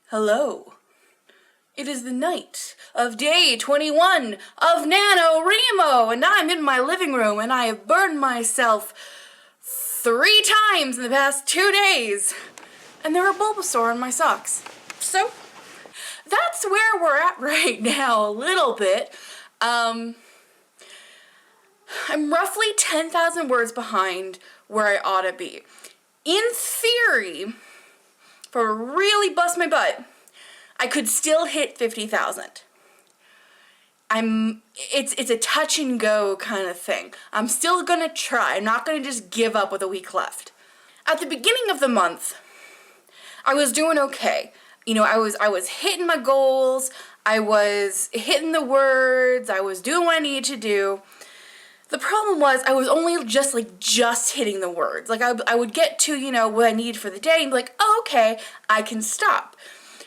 Hello. It is the night of day 21 of NaNoWriMo, and I'm in my living room, and I have burned myself 3 times in the past 2 days, and there are Bulbasaur in my socks. So, that's where we're at right now, a little bit. I'm roughly 10,000 words behind where I ought to be. In theory, for really bust my butt, I could still hit 50,000. It's a touch and go kind of thing. I'm still gonna try. I'm not gonna just give up with a week left. At the beginning of the month, I was doing okay. You know, I was hitting my goals. I was hitting the words. I was doing what I needed to do. The problem was I was only just hitting the words. Like I would get to, you know, what I needed for the day and be like, oh, okay, I can stop.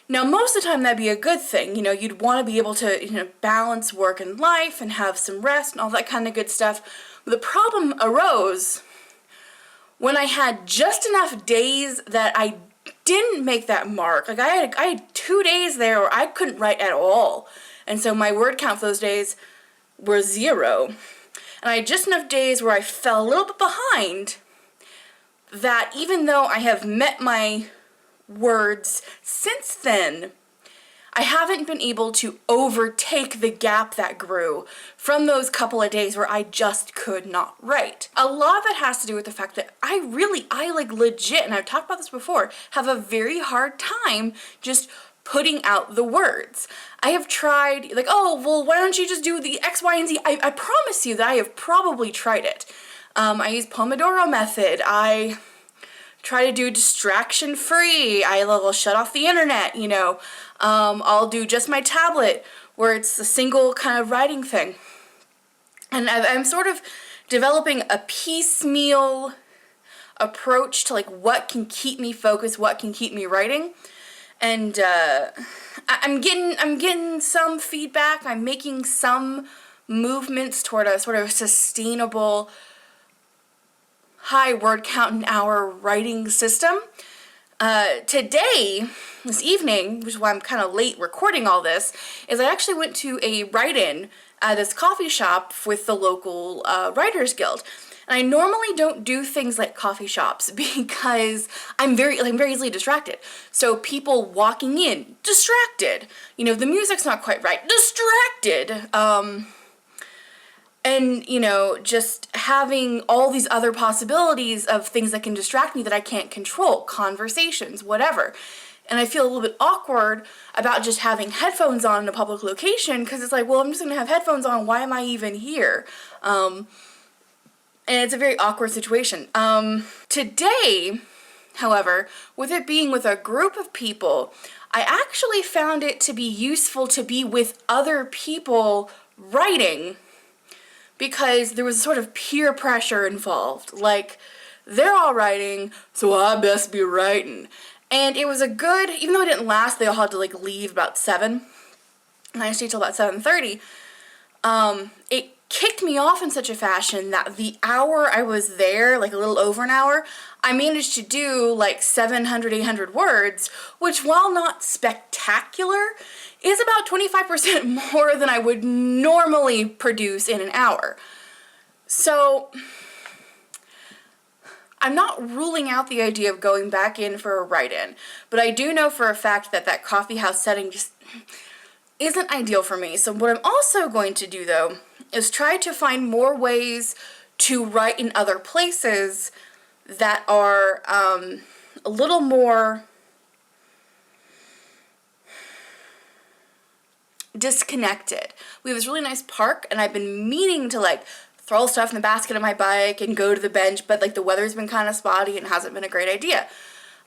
Now, most of the time that'd be a good thing. You know, you'd want to be able to, you know, balance work and life and have some rest and all that kind of good stuff. But the problem arose when I had just enough days that I didn't make that mark. Like I had 2 days there where I couldn't write at all. And so my word count for those days were 0. And I had just enough days where I fell a little bit behind that even though I have met my words since then, I haven't been able to overtake the gap that grew from those couple of days where I just could not write. A lot of it has to do with the fact that I legit, and I've talked about this before, have a very hard time just putting out the words. I have tried, like, oh, well, why don't you just do the X, Y, and Z? I promise you that I have probably tried it. I use Pomodoro method. I try to do distraction free. I will shut off the internet, you know. I'll do just my tablet where it's a single kind of writing thing. And I'm sort of developing a piecemeal approach to like what can keep me focused, what can keep me writing. And I'm getting some feedback. I'm making some movements toward a sort of sustainable high word count an hour writing system. Today, this evening, which is why I'm kind of late recording all this, is I actually went to a write-in at this coffee shop with the local Writers Guild. And I normally don't do things like coffee shops because I'm very easily distracted. So people walking in, distracted. You know, the music's not quite right, distracted. And, you know, just having all these other possibilities of things that can distract me that I can't control, conversations, whatever. And I feel a little bit awkward about just having headphones on in a public location because it's like, well, I'm just going to have headphones on. Why am I even here? And it's a very awkward situation. Today, however, with it being with a group of people, I actually found it to be useful to be with other people writing because there was a sort of peer pressure involved. Like, they're all writing, so I best be writing. And it was a good, even though it didn't last, they all had to like leave about 7, and I stayed till about 7:30. It kicked me off in such a fashion that the hour I was there, like a little over an hour, I managed to do like 700, 800 words, which while not spectacular, is about 25% more than I would normally produce in an hour. So I'm not ruling out the idea of going back in for a write-in, but I do know for a fact that that coffee house setting just isn't ideal for me. So what I'm also going to do, though, is try to find more ways to write in other places that are a little more disconnected. We have this really nice park, and I've been meaning to like throw stuff in the basket of my bike and go to the bench, but like the weather's been kind of spotty and hasn't been a great idea.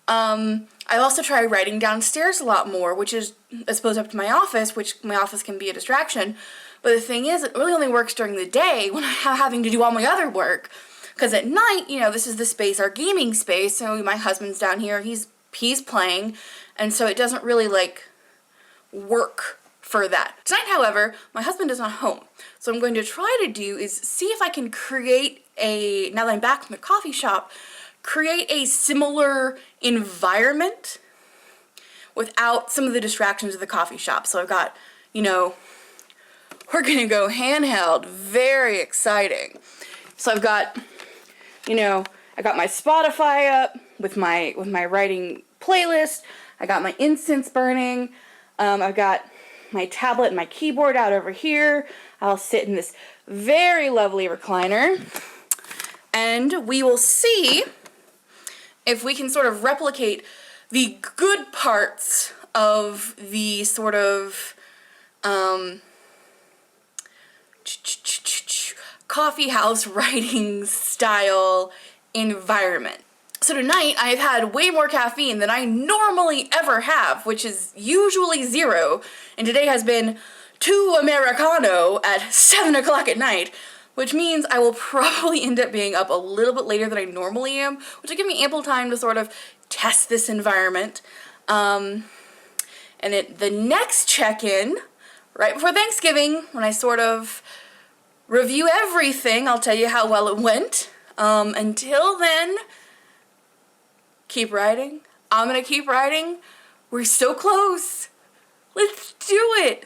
I also try writing downstairs a lot more, which is as opposed up to my office, which my office can be a distraction. But the thing is, it really only works during the day when I'm having to do all my other work. Because at night, you know, this is the space, our gaming space, so my husband's down here, he's playing, and so it doesn't really like work for that. Tonight, however, my husband is not home. So what I'm going to try to do is see if I can create now that I'm back from the coffee shop, create a similar environment without some of the distractions of the coffee shop. So I've got, you know, we're gonna go handheld, very exciting. So I've got, you know, I got my Spotify up with my writing playlist. I got my incense burning. I've got my tablet and my keyboard out over here. I'll sit in this very lovely recliner, and we will see if we can sort of replicate the good parts of the sort of coffee house writing style environment. So tonight I've had way more caffeine than I normally ever have, which is usually 0, and today has been 2 Americano at 7 o'clock at night, which means I will probably end up being up a little bit later than I normally am, which will give me ample time to sort of test this environment. And the next check-in, right before Thanksgiving, when I sort of review everything, I'll tell you how well it went. Until then, keep writing. I'm gonna keep writing. We're so close. Let's do it.